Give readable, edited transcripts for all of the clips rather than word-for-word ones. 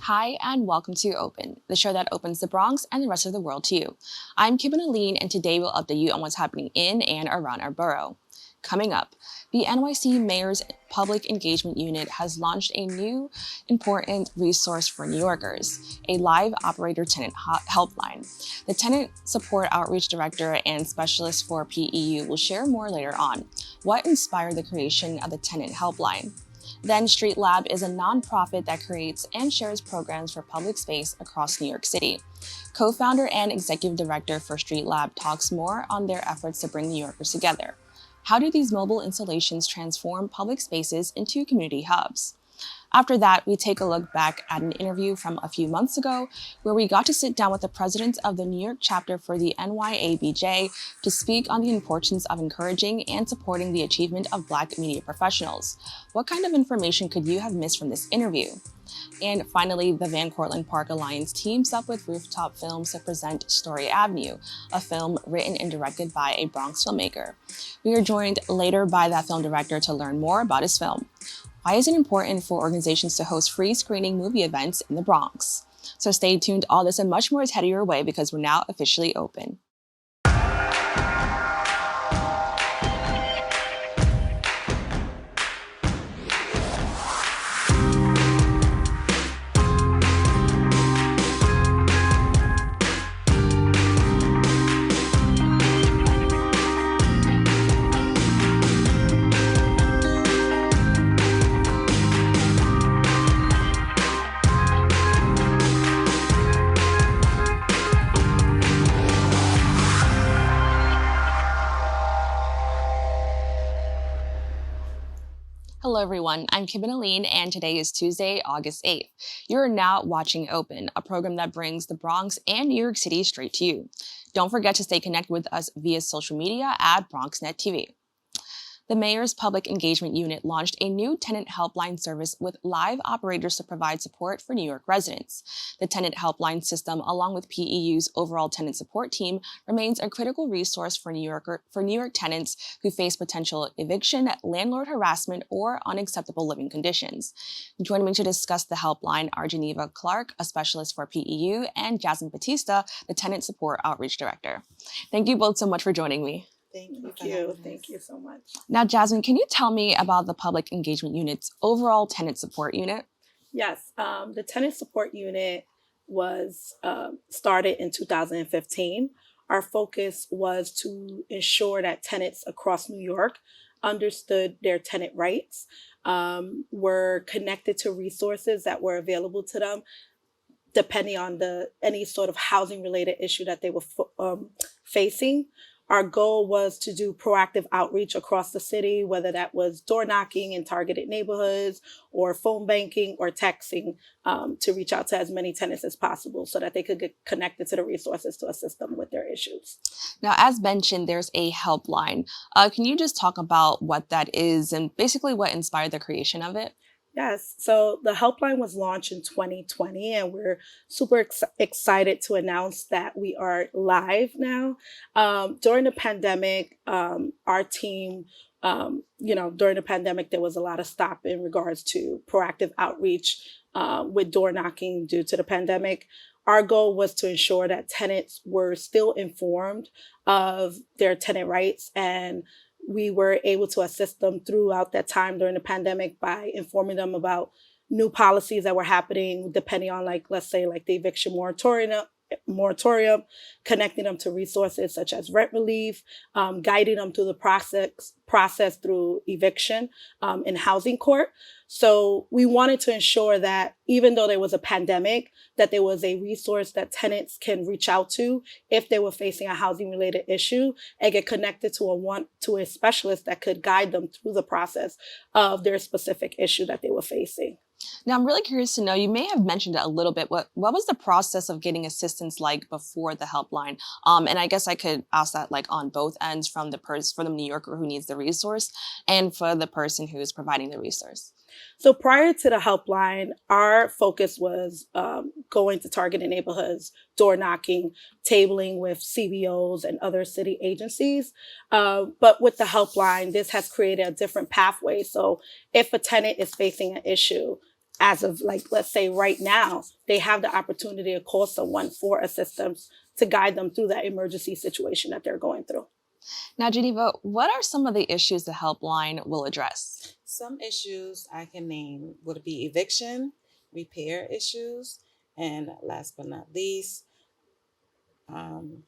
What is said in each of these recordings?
Hi, and welcome to Open, the show that opens the Bronx and the rest of the world to you. I'm Kibin Alleyne, and today we'll update you on what's happening in and around our borough. Coming up, the NYC Mayor's Public Engagement Unit has launched a new important resource for New Yorkers, a live operator tenant helpline. The Tenant Support Outreach Director and Specialist for PEU will share more later on. What inspired the creation of the Tenant Helpline? Then Street Lab is a nonprofit that creates and shares programs for public space across New York City. Co-founder and executive director for Street Lab talks more on their efforts to bring New Yorkers together. How do these mobile installations transform public spaces into community hubs? After that, we take a look back at an interview from a few months ago where we got to sit down with the president of the New York chapter for the NYABJ to speak on the importance of encouraging and supporting the achievement of Black media professionals. What kind of information could you have missed from this interview? And finally, the Van Cortlandt Park Alliance teams up with Rooftop Films to present Story Avenue, a film written and directed by a Bronx filmmaker. We are joined later by that film director to learn more about his film. Why is it important for organizations to host free screening movie events in the Bronx? So stay tuned, all this and much more is headed your way because we're now officially open. Hello everyone, I'm Kibin Alleyne and today is Tuesday, August 8th. You're now watching Open, a program that brings the Bronx and New York City straight to you. Don't forget to stay connected with us via social media at BronxNet TV. The Mayor's Public Engagement Unit launched a new tenant helpline service with live operators to provide support for New York residents. The tenant helpline system, along with PEU's overall tenant support team, remains a critical resource for New York tenants who face potential eviction, landlord harassment, or unacceptable living conditions. Joining me to discuss the helpline are Janeva Clarke, a specialist for PEU, and Jasmin, Batista, the Tenant Support Outreach Director. Thank you both so much for joining me. Thank you. Thank you so much. Now, Jasmin, can you tell me about the Public Engagement Unit's overall tenant support unit? Yes, the Tenant Support Unit was started in 2015. Our focus was to ensure that tenants across New York understood their tenant rights, were connected to resources that were available to them, depending on any sort of housing-related issue that they were facing. Our goal was to do proactive outreach across the city, whether that was door knocking in targeted neighborhoods or phone banking or texting, to reach out to as many tenants as possible so that they could get connected to the resources to assist them with their issues. Now, as mentioned, there's a helpline. Can you just talk about what that is and basically what inspired the creation of it? Yes, so the helpline was launched in 2020, and we're super excited to announce that we are live now. During the pandemic, our team, during the pandemic, there was a lot of stop in regards to proactive outreach with door knocking due to the pandemic. Our goal was to ensure that tenants were still informed of their tenant rights, and we were able to assist them throughout that time during the pandemic by informing them about new policies that were happening, depending on, let's say, the eviction moratorium, connecting them to resources such as rent relief, guiding them through the process through eviction in housing court. So we wanted to ensure that even though there was a pandemic, that there was a resource that tenants can reach out to if they were facing a housing related issue and get connected to a specialist that could guide them through the process of their specific issue that they were facing. Now, I'm really curious to know, you may have mentioned it a little bit, what was the process of getting assistance like before the helpline? And I guess I could ask that on both ends, from for the New Yorker who needs the resource and for the person who is providing the resource. So prior to the helpline, our focus was going to targeted neighborhoods, door knocking, tabling with CBOs and other city agencies. But with the helpline, this has created a different pathway. So if a tenant is facing an issue, as of like, let's say right now, they have the opportunity to call someone for assistance to guide them through that emergency situation that they're going through. Now, Geneva, what are some of the issues the helpline will address? Some issues I can name would be eviction, repair issues, and last but not least, um,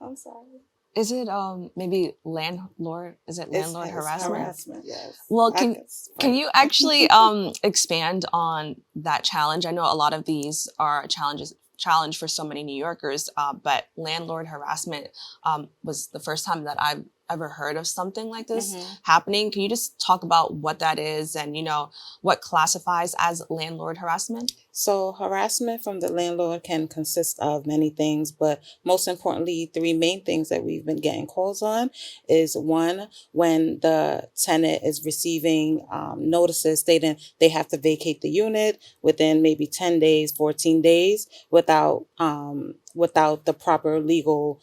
I'm sorry. Is it maybe landlord? Is it landlord It's harassment? harassment, yes. Well, I can you actually expand on that challenge? I know a lot of these are challenge for so many New Yorkers, but landlord harassment was the first time that I've ever heard of something like this happening. Can you just talk about what that is and what classifies as landlord harassment? So harassment from the landlord can consist of many things, but most importantly, three main things that we've been getting calls on is one, when the tenant is receiving notices stating they have to vacate the unit within maybe 10 days, 14 days without the proper legal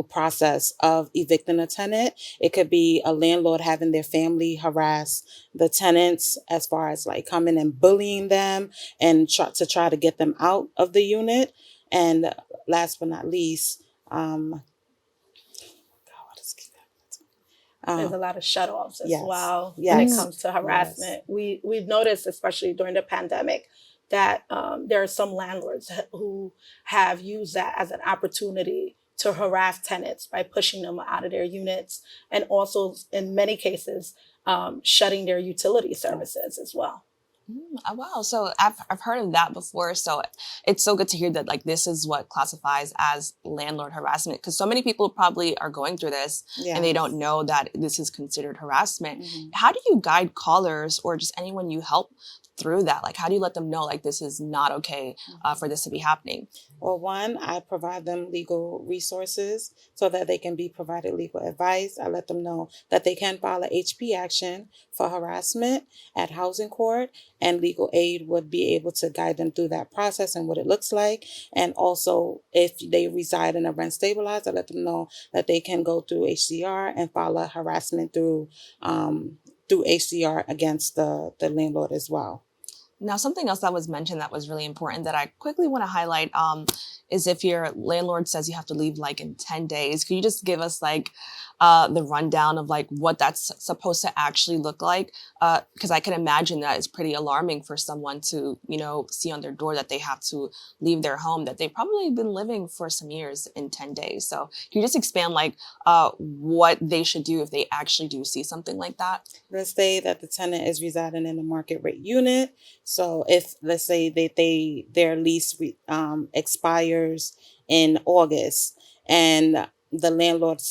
process of evicting a tenant. It could be a landlord having their family harass the tenants as far as like coming and bullying them and try to get them out of the unit. And last but not least, There's a lot of shutoffs as yes, well when it yes, comes to harassment. We've noticed, especially during the pandemic, that there are some landlords who have used that as an opportunity to harass tenants by pushing them out of their units, and also in many cases shutting their utility services as well. Oh, wow. So I've heard of that before. So it's so good to hear that like this is what classifies as landlord harassment, because so many people probably are going through this and they don't know that this is considered harassment. How do you guide callers or just anyone you help through that? Like, how do you let them know like this is not okay for this to be happening? Well, one, I provide them legal resources so that they can be provided legal advice. I let them know that they can file a HP action for harassment at housing court, and legal aid would be able to guide them through that process and what it looks like. And also, if they reside in a rent stabilized, I let them know that they can go through HCR and file a harassment through HCR against the landlord as well. Now, something else that was mentioned that was really important that I quickly want to highlight is if your landlord says you have to leave like in 10 days, can you just give us like the rundown of like what that's supposed to actually look like? Because I can imagine that it's pretty alarming for someone to, see on their door that they have to leave their home that they've probably been living for some years in 10 days. So can you just expand like what they should do if they actually do see something like that? Let's say that the tenant is residing in a market rate unit. So if let's say that their lease expires in August and the landlord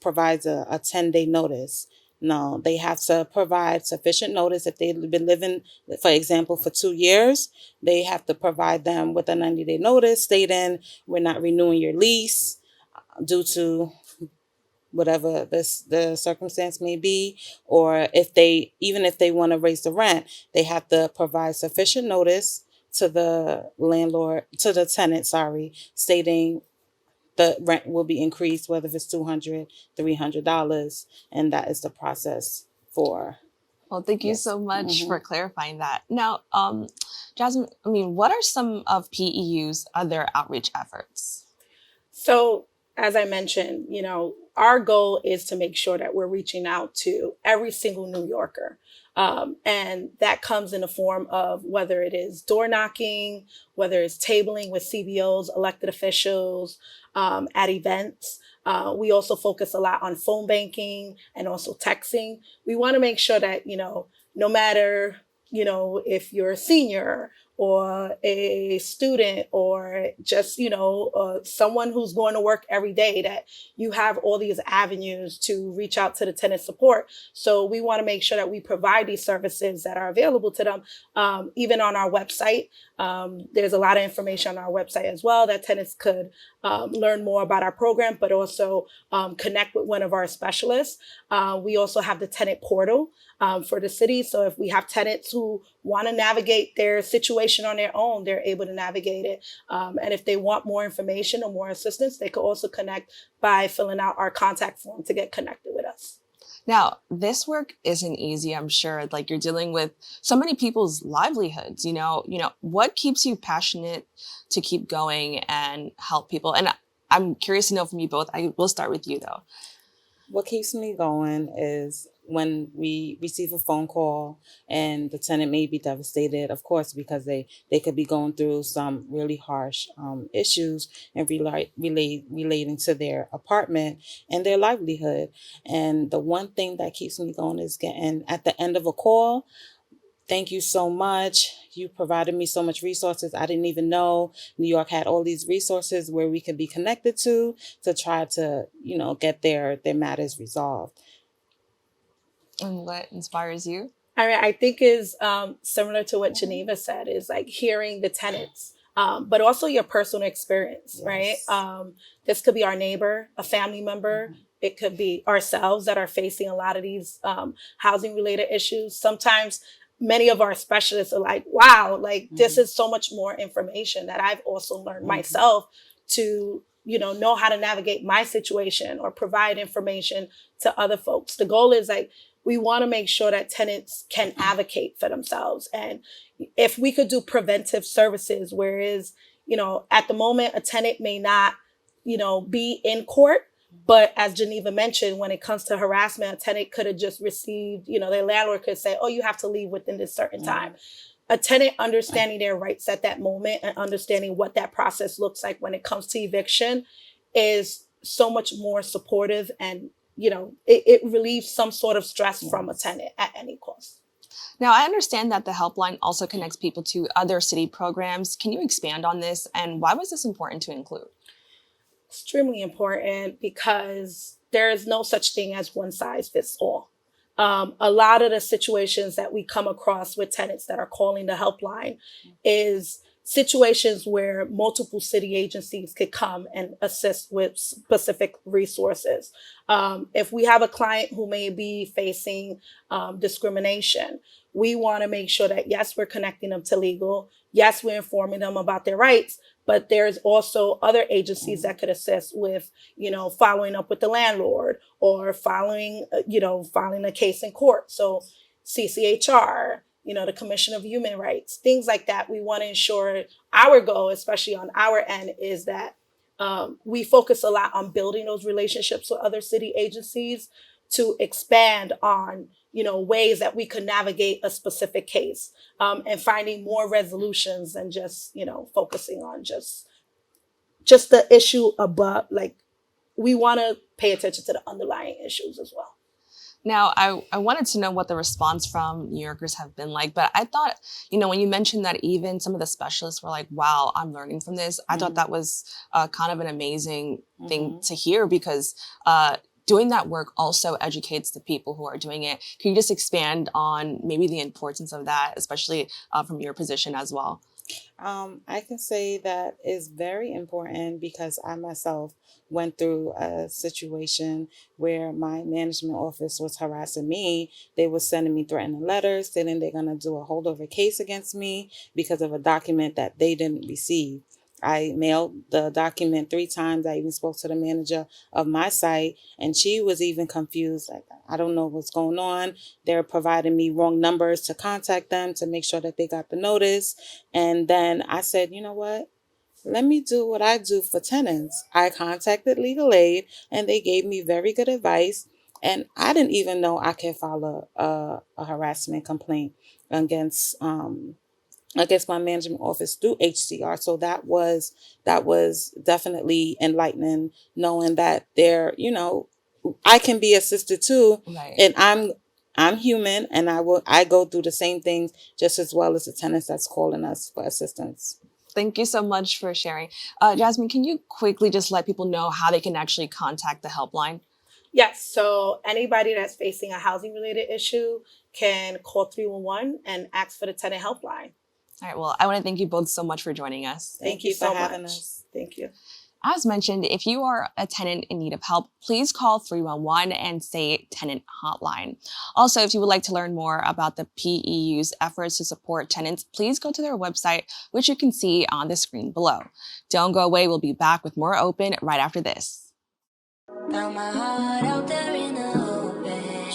provides a 10-day notice. No, they have to provide sufficient notice. If they've been living, for example, for 2 years, they have to provide them with a 90-day notice stating we're not renewing your lease due to whatever the circumstance may be, or if they want to raise the rent, they have to provide sufficient notice to the tenant, stating the rent will be increased, whether it's $200, $300, and that is the process for. Well, thank you so much for clarifying that. Now, Jasmin, what are some of PEU's other outreach efforts? So, as I mentioned, our goal is to make sure that we're reaching out to every single New Yorker. And that comes in the form of whether it is door knocking, whether it's tabling with CBOs, elected officials, at events. We also focus a lot on phone banking and also texting. We want to make sure that, no matter, if you're a senior or a student or just, someone who's going to work every day, that you have all these avenues to reach out to the tenant support. So we want to make sure that we provide these services that are available to them, even on our website. There's a lot of information on our website as well that tenants could learn more about our program, but also connect with one of our specialists. We also have the tenant portal for the city. So if we have tenants who want to navigate their situation on their own, they're able to navigate it. And if they want more information or more assistance, they could also connect by filling out our contact form to get connected with us. Now, this work isn't easy, I'm sure. Like you're dealing with so many people's livelihoods, what keeps you passionate to keep going and help people? And I'm curious to know from you both. I will start with you though. What keeps me going is when we receive a phone call and the tenant may be devastated, of course, because they could be going through some really harsh issues and relating to their apartment and their livelihood. And the one thing that keeps me going is getting at the end of a call, thank you so much. You provided me so much resources. I didn't even know New York had all these resources where we could be connected to try to, get their matters resolved. And what inspires you? I think is similar to what Janeva said, is like hearing the tenants, but also your personal experience, right? Yes. This could be our neighbor, a family member. Mm-hmm. It could be ourselves that are facing a lot of these housing related issues. Sometimes many of our specialists are like, wow, like mm-hmm. this is so much more information that I've also learned mm-hmm. myself to, know how to navigate my situation or provide information to other folks. The goal is like, we want to make sure that tenants can advocate for themselves. And if we could do preventive services, whereas, at the moment, a tenant may not, be in court. But as Janeva mentioned, when it comes to harassment, a tenant could have just received, their landlord could say, oh, you have to leave within this certain time. A tenant understanding their rights at that moment and understanding what that process looks like when it comes to eviction is so much more supportive, and it relieves some sort of stress from a tenant at any cost. Now, I understand that the helpline also connects people to other city programs. Can you expand on this? And why was this important to include? Extremely important, because there is no such thing as one size fits all. A lot of the situations that we come across with tenants that are calling the helpline is situations where multiple city agencies could come and assist with specific resources. If we have a client who may be facing discrimination, we want to make sure that, yes, we're connecting them to legal. Yes, we're informing them about their rights, but there's also other agencies that could assist with, following up with the landlord or filing a case in court. So CCHR, the Commission of Human Rights, things like that. We want to ensure our goal, especially on our end, is that we focus a lot on building those relationships with other city agencies to expand on, ways that we could navigate a specific case, and finding more resolutions than just, focusing on just the issue above. Like, we want to pay attention to the underlying issues as well. Now, I wanted to know what the response from New Yorkers have been like, but I thought, when you mentioned that even some of the specialists were like, wow, I'm learning from this, I thought that was kind of an amazing thing to hear, because doing that work also educates the people who are doing it. Can you just expand on maybe the importance of that, especially from your position as well? I can say that is very important, because I myself went through a situation where my management office was harassing me. They were sending me threatening letters, saying they're going to do a holdover case against me because of a document that they didn't receive. I mailed the document 3 times. I even spoke to the manager of my site, and she was even confused. Like, I don't know what's going on. They're providing me wrong numbers to contact them to make sure that they got the notice. And then I said, you know what? Let me do what I do for tenants. I contacted legal aid, and they gave me very good advice. And I didn't even know I could file a harassment complaint against my management office through HCR. So that was definitely enlightening, knowing that I can be assisted too. Right. And I'm human, and I go through the same things just as well as the tenants that's calling us for assistance. Thank you so much for sharing. Jasmin, can you quickly just let people know how they can actually contact the helpline? Yes. So anybody that's facing a housing related issue can call 311 and ask for the tenant helpline. All right. Well, I want to thank you both so much for joining us. Thank you so much. Us. Thank you. As mentioned, if you are a tenant in need of help, please call 311 and say Tenant Hotline. Also, if you would like to learn more about the PEU's efforts to support tenants, please go to their website, which you can see on the screen below. Don't go away. We'll be back with more Open right after this. Found my heart out there in the open.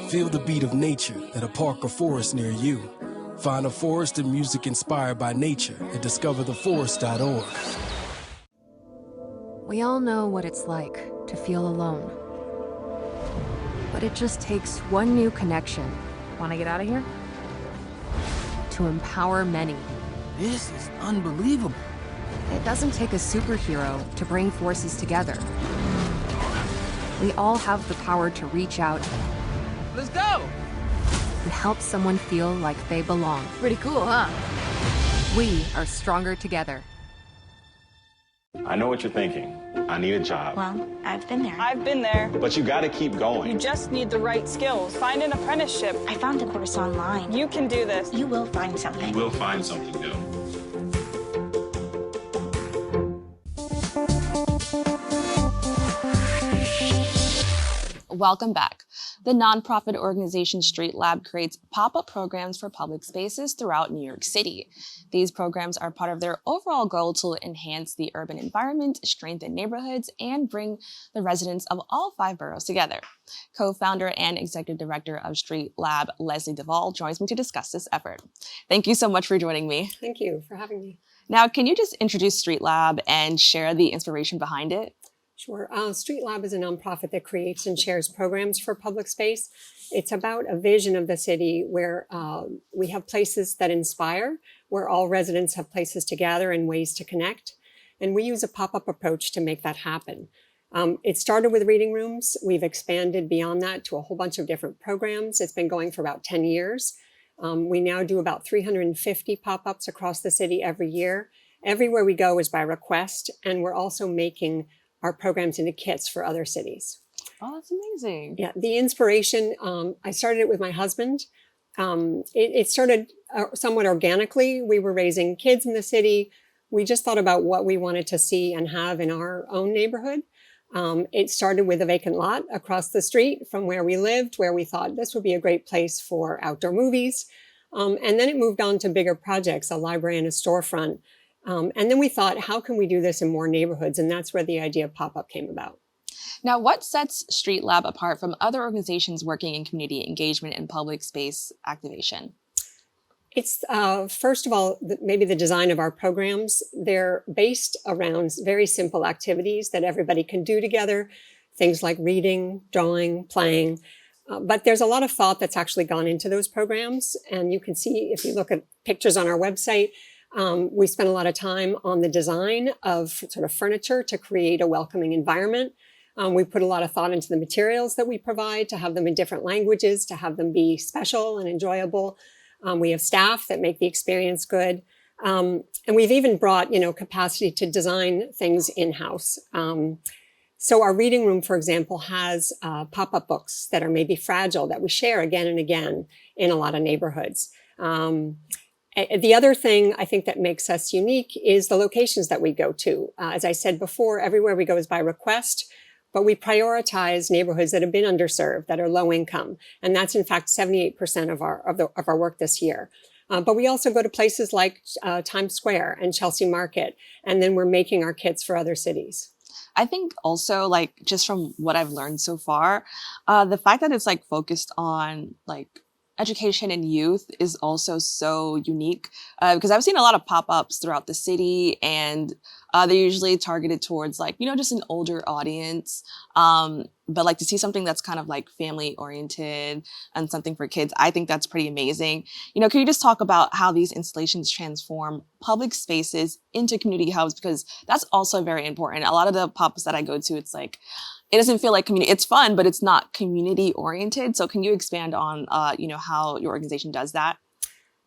Feel the beat of nature at a park or forest near you. Find a forest and music inspired by nature at discovertheforest.org. We all know what it's like to feel alone. But it just takes one new connection. Want to get out of here? To empower many. This is unbelievable. It doesn't take a superhero to bring forces together. We all have the power to reach out Let's go! and help someone feel like they belong. Pretty cool, huh? We are stronger together. I know what you're thinking. I need a job. Well, I've been there. I've been there. But you gotta keep going. You just need the right skills. Find an apprenticeship. I found a course online. You can do this. You will find something. We'll find something new. Welcome back. The nonprofit organization Street Lab creates pop-up programs for public spaces throughout New York City. These programs are part of their overall goal to enhance the urban environment, strengthen neighborhoods, and bring the residents of all 5 boroughs together. Co-founder and executive director of Street Lab, Lesile Davol, joins me to discuss this effort. Thank you so much for joining me. Thank you for having me. Now, can you just introduce Street Lab and share the inspiration behind it? Sure. Street Lab is a nonprofit that creates and shares programs for public space. It's about a vision of the city where we have places that inspire, where all residents have places to gather and ways to connect. And we use a pop-up approach to make that happen. It started with reading rooms. We've expanded beyond that to a whole bunch of different programs. It's been going for about 10 years. We now do about 350 pop-ups across the city every year. Everywhere we go is by request, and we're also making our programs into kits for other cities. Oh, that's amazing. Yeah, the inspiration, I started it with my husband. It started somewhat organically. We were raising kids in the city. We just thought about what we wanted to see and have in our own neighborhood. It started with a vacant lot across the street from where we lived, where we thought this would be a great place for outdoor movies. And then it moved on to bigger projects, a library and a storefront. And then we thought, how can we do this in more neighborhoods? And that's where the idea of pop-up came about. Now, what sets Street Lab apart from other organizations working in community engagement and public space activation? It's, first of all, maybe the design of our programs. They're based around very simple activities that everybody can do together, things like reading, drawing, playing. But there's a lot of thought that's actually gone into those programs. And you can see, if you look at pictures on our website, we spend a lot of time on the design of sort of furniture to create a welcoming environment. We put a lot of thought into the materials that we provide, to have them in different languages, to have them be special and enjoyable. We have staff that make the experience good. And we've even brought, capacity to design things in-house. So our reading room, for example, has pop-up books that are maybe fragile that we share again and again in a lot of neighborhoods. The other thing I think that makes us unique is the locations that we go to. As I said before, everywhere we go is by request, but we prioritize neighborhoods that have been underserved, that are low income. And that's in fact 78% of our work this year. But we also go to places like Times Square and Chelsea Market, and then we're making our kits for other cities. I think also, just from what I've learned so far, the fact that it's focused on education and youth is also so unique because I've seen a lot of pop-ups throughout the city, and they're usually targeted towards just an older audience. But to see something that's kind of family oriented and something for kids, I think that's pretty amazing. Can you just talk about how these installations transform public spaces into community hubs? Because that's also very important. A lot of the pop-ups that I go to, it's it doesn't feel like community. It's fun, but it's not community oriented. So can you expand on, how your organization does that?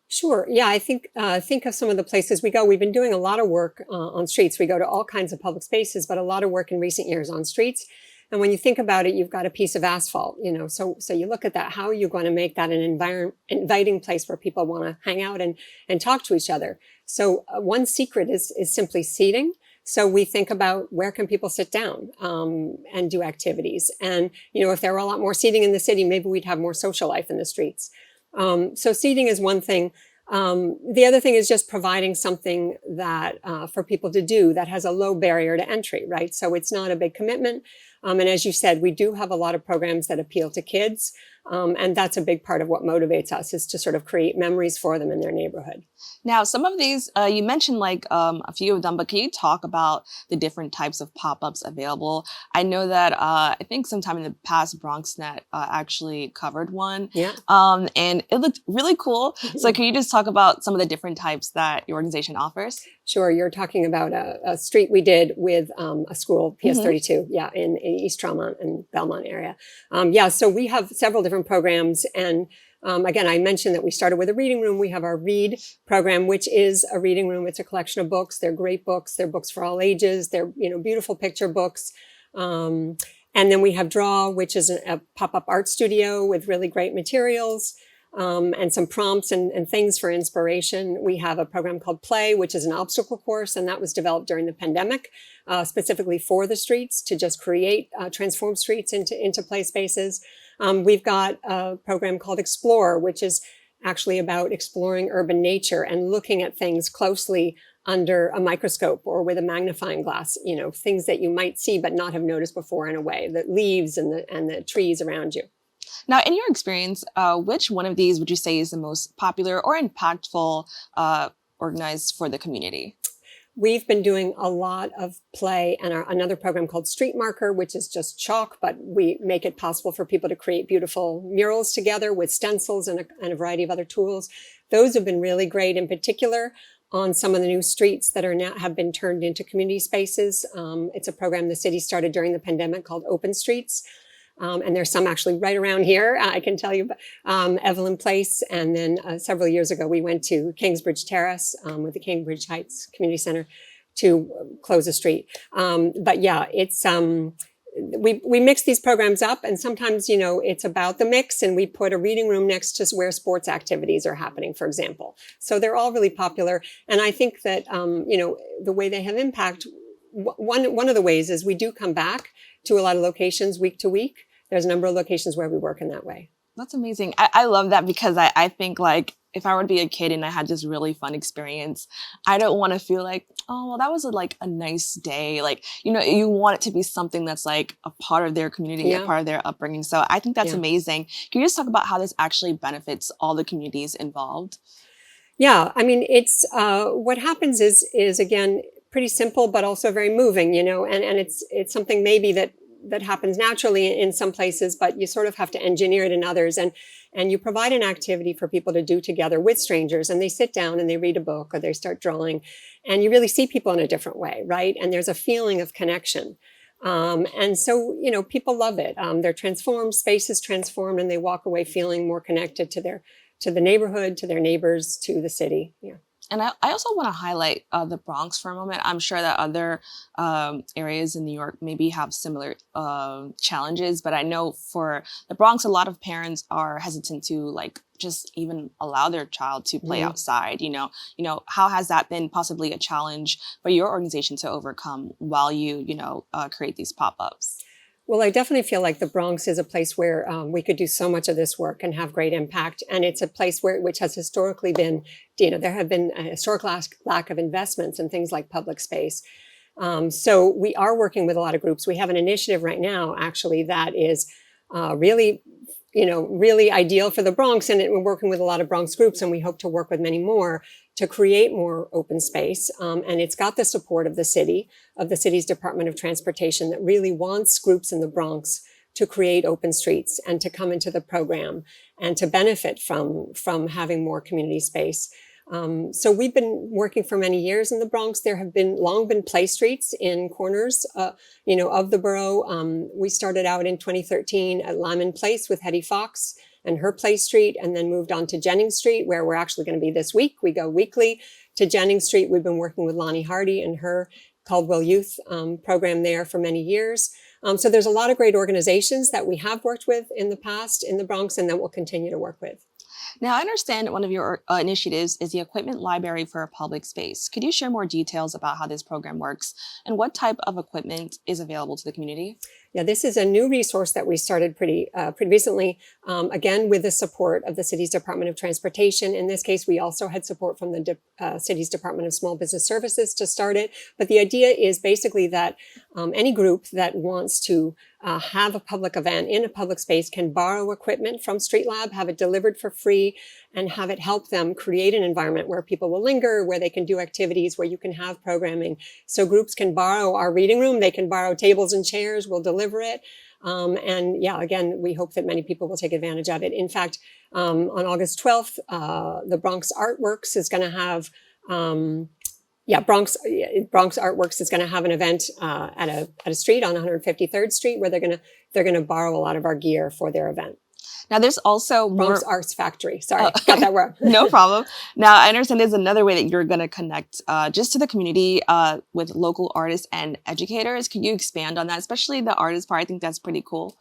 Sure. Yeah, I think of some of the places we go. We've been doing a lot of work on streets. We go to all kinds of public spaces, but a lot of work in recent years on streets. And when you think about it, you've got a piece of asphalt, so you look at that, how are you going to make that an inviting place where people want to hang out and talk to each other? So one secret is simply seating. So we think about where can people sit down and do activities. And, if there were a lot more seating in the city, maybe we'd have more social life in the streets. So seating is one thing. The other thing is just providing something that for people to do that has a low barrier to entry, right? So it's not a big commitment. And as you said, we do have a lot of programs that appeal to kids. And that's a big part of what motivates us, is to sort of create memories for them in their neighborhood. Now, some of these, you mentioned like a few of them, but can you talk about the different types of pop-ups available? I know that I think sometime in the past, BronxNet actually covered one. Yeah. And it looked really cool. So can you just talk about some of the different types that your organization offers? Sure. You're talking about a street we did with a school, PS32, yeah, in East Tremont and Belmont area. Yeah, so we have several different programs. And again, I mentioned that we started with a reading room. We have our Read program, which is a reading room. It's a collection of books. They're great books. They're books for all ages. They're, beautiful picture books. And then we have Draw, which is a pop-up art studio with really great materials. And some prompts and things for inspiration. We have a program called Play, which is an obstacle course, and that was developed during the pandemic, specifically for the streets, to just create, transform streets into play spaces. We've got a program called Explore, which is actually about exploring urban nature and looking at things closely under a microscope or with a magnifying glass, things that you might see but not have noticed before in a way, the leaves and the trees around you. Now, in your experience, which one of these would you say is the most popular or impactful organized for the community? We've been doing a lot of play and another program called Street Marker, which is just chalk, but we make it possible for people to create beautiful murals together with stencils and a variety of other tools. Those have been really great, in particular on some of the new streets that are now have been turned into community spaces. It's a program the city started during the pandemic called Open Streets. And there's some actually right around here, I can tell you, Evelyn Place. And then several years ago, we went to Kingsbridge Terrace with the Cambridge Heights Community Center to close a street. But yeah, it's we mix these programs up, and sometimes, it's about the mix, and we put a reading room next to where sports activities are happening, for example. So they're all really popular. And I think that, the way they have impact, one of the ways is we do come back to a lot of locations week to week. There's a number of locations where we work in that way. That's amazing. I love that, because I think like if I were to be a kid and I had this really fun experience, I don't want to feel like, oh, well, that was a nice day. Like, you want it to be something that's like a part of their community, a part of their upbringing. So I think that's amazing. Can you just talk about how this actually benefits all the communities involved? Yeah, I mean, it's what happens is again, pretty simple, but also very moving, and it's something maybe that happens naturally in some places, but you sort of have to engineer it in others. And you provide an activity for people to do together with strangers, and they sit down and they read a book or they start drawing, and you really see people in a different way, right? And there's a feeling of connection. And so, people love it. They're transformed, space is transformed, and they walk away feeling more connected to the neighborhood, to their neighbors, to the city. Yeah. And I also want to highlight the Bronx for a moment. I'm sure that other areas in New York maybe have similar challenges, but I know for the Bronx, a lot of parents are hesitant to just even allow their child to play outside. How has that been possibly a challenge for your organization to overcome while you create these pop-ups? Well, I definitely feel like the Bronx is a place where we could do so much of this work and have great impact. And it's a place which has historically been, there have been a historical lack of investments in things like public space. So we are working with a lot of groups. We have an initiative right now, actually, that is really ideal for the Bronx. And we're working with a lot of Bronx groups, and we hope to work with many more to create more open space. And it's got the support of the city's Department of Transportation, that really wants groups in the Bronx to create open streets and to come into the program and to benefit from having more community space. So we've been working for many years in the Bronx. There have long been play streets in corners, of the borough. We started out in 2013 at Lyman Place with Hetty Fox and her play street, and then moved on to Jennings Street, where we're actually going to be this week. We go weekly to Jennings Street. We've been working with Lonnie Hardy and her Caldwell Youth program there for many years. So there's a lot of great organizations that we have worked with in the past in the Bronx, and that we'll continue to work with. Now, I understand one of your initiatives is the Equipment Library for a Public Space. Could you share more details about how this program works and what type of equipment is available to the community? Yeah, this is a new resource that we started pretty recently, again, with the support of the city's Department of Transportation. In this case, we also had support from the city's Department of Small Business Services to start it. But the idea is basically that any group that wants to have a public event in a public space can borrow equipment from Street Lab, have it delivered for free, and have it help them create an environment where people will linger, where they can do activities, where you can have programming. So groups can borrow our reading room, they can borrow tables and chairs, we'll deliver it. And yeah, again, we hope that many people will take advantage of it. In fact, on August 12th, the Bronx Artworks is going to have Bronx Artworks is going to have an event at a street on 153rd Street where they're going to borrow a lot of our gear for their event. Now, there's also Bronx Arts Factory. Sorry, got that wrong. No problem. Now, I understand there's another way that you're going to connect just to the community with local artists and educators. Can you expand on that, especially the artist part? I think that's pretty cool.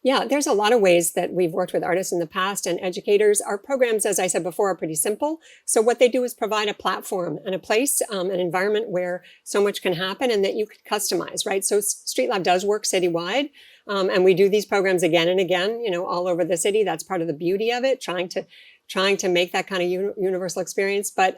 Yeah, there's a lot of ways that we've worked with artists in the past and educators. Our programs, as I said before, are pretty simple. So what they do is provide a platform and a place, an environment where so much can happen and that you could customize, right? So Street Lab does work citywide. And we do these programs again and again, all over the city. That's part of the beauty of it, trying to make that kind of universal experience, but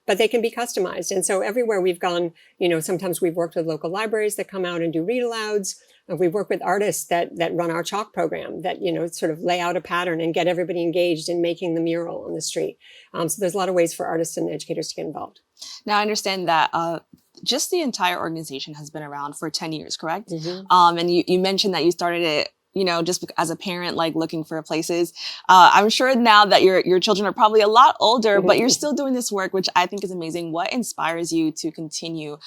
they can be customized. And so everywhere we've gone, sometimes we've worked with local libraries that come out and do read alouds. We've worked with artists that run our chalk program that, sort of lay out a pattern and get everybody engaged in making the mural on the street. So there's a lot of ways for artists and educators to get involved. Now, I understand that just the entire organization has been around for 10 years, correct? Mm-hmm. And you mentioned that you started it, just as a parent, like looking for places. I'm sure now that your children are probably a lot older, but you're still doing this work, which I think is amazing. What inspires you to continue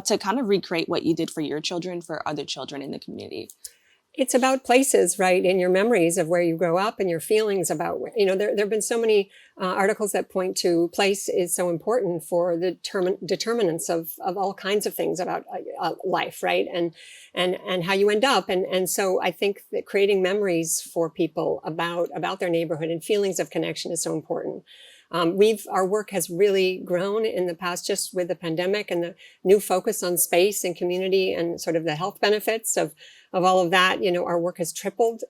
to kind of recreate what you did for your children, for other children in the community? It's about places, right, in your memories of where you grow up and your feelings about, there have been so many articles that point to place is so important for the determinants of all kinds of things about life, right, and how you end up. And so I think that creating memories for people about their neighborhood and feelings of connection is so important. Our work has really grown in the past just with the pandemic and the new focus on space and community and sort of the health benefits of all of that. Our work has tripled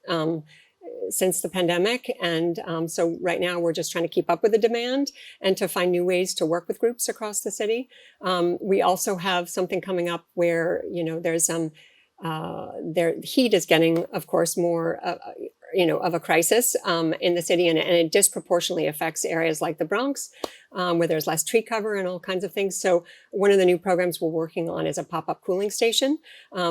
since the pandemic. And so right now we're just trying to keep up with the demand and to find new ways to work with groups across the city. We also have something coming up where, there's heat is getting, of course, more of a crisis in the city, and it disproportionately affects areas like the Bronx, where there's less tree cover and all kinds of things. So one of the new programs we're working on is a pop-up cooling station.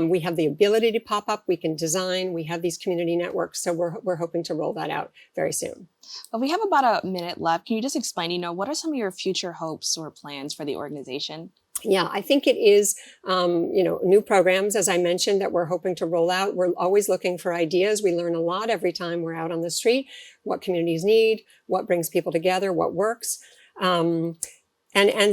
We have the ability to pop up, we can design, we have these community networks, so we're hoping to roll that out very soon. Well, we have about a minute left. Can you just explain, what are some of your future hopes or plans for the organization? Yeah, I think it is, new programs, as I mentioned, that we're hoping to roll out. We're always looking for ideas. We learn a lot every time we're out on the street, what communities need, what brings people together, what works. And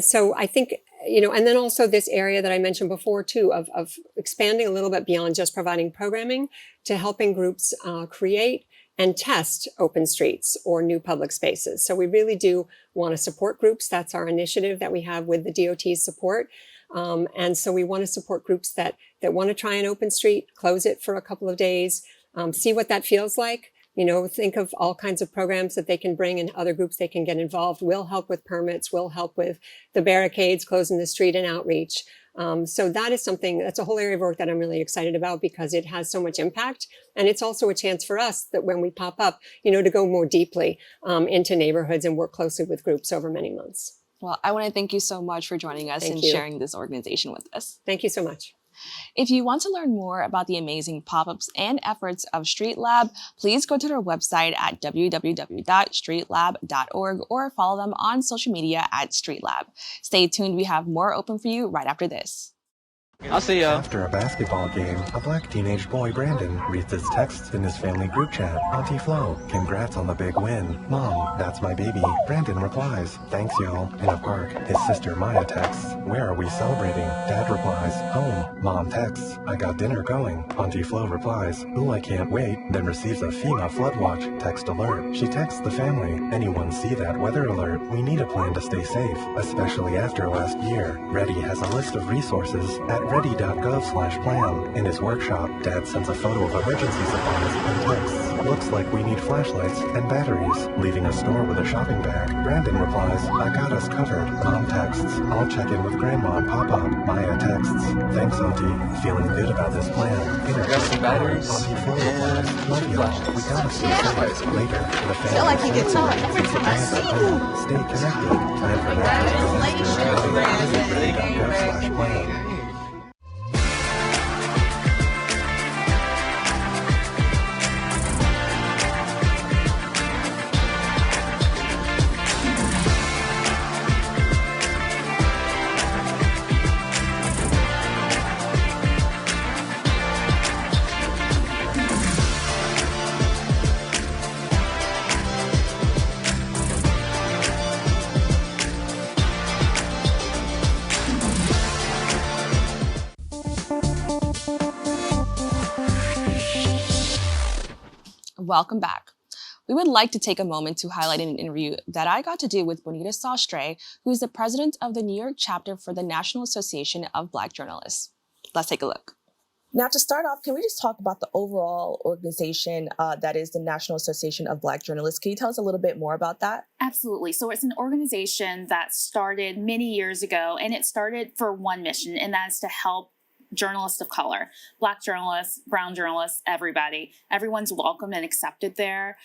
so I think, and then also this area that I mentioned before too, of expanding a little bit beyond just providing programming to helping groups create and test open streets or new public spaces. So we really do want to support groups. That's our initiative that we have with the DOT's support. And so we want to support groups that want to try an open street, close it for a couple of days, see what that feels like. Think of all kinds of programs that they can bring and other groups they can get involved. We'll help with permits. We'll help with the barricades, closing the street and outreach. So that's a whole area of work that I'm really excited about because it has so much impact. And it's also a chance for us that when we pop up, to go more deeply into neighborhoods and work closely with groups over many months. Well, I want to thank you so much for joining us and sharing this organization with us. Thank you so much. If you want to learn more about the amazing pop-ups and efforts of Street Lab, please go to their website at www.streetlab.org or follow them on social media at Street Lab. Stay tuned, we have more open for you right after this. I'll see ya. After a basketball game, a black teenage boy, Brandon, reads his texts in his family group chat. Auntie Flo, congrats on the big win. Mom, that's my baby. Brandon replies, thanks y'all. In a park, his sister Maya texts, where are we celebrating? Dad replies, home. Mom texts, I got dinner going. Auntie Flo replies, ooh, I can't wait. Then receives a FEMA flood watch text alert. She texts the family, anyone see that weather alert? We need a plan to stay safe, especially after last year. Ready has a list of resources at ready.gov/plan. In his workshop, Dad sends a photo of emergency supplies and texts, Looks like we need flashlights and batteries. Leaving a store with a shopping bag. Brandon replies, I got us covered. Mom texts, I'll check in with Grandma and Papa. Maya texts, thanks, Auntie. Feeling good about this plan. Got some batteries. Auntie Flo replies, love y'all. We gotta stay safe. Later, the family. Feel like he gets on every time I see you. Stay connected. Time for that. Welcome back. We would like to take a moment to highlight an interview that I got to do with Bonita Sostre, who is the president of the New York chapter for the National Association of Black Journalists. Let's take a look. Now, to start off, can we just talk about the overall organization that is the National Association of Black Journalists? Can you tell us a little bit more about that? Absolutely. So it's an organization that started many years ago, and it started for one mission, and that is to help journalists of color, Black journalists, brown journalists, everybody. Everyone's welcome and accepted there.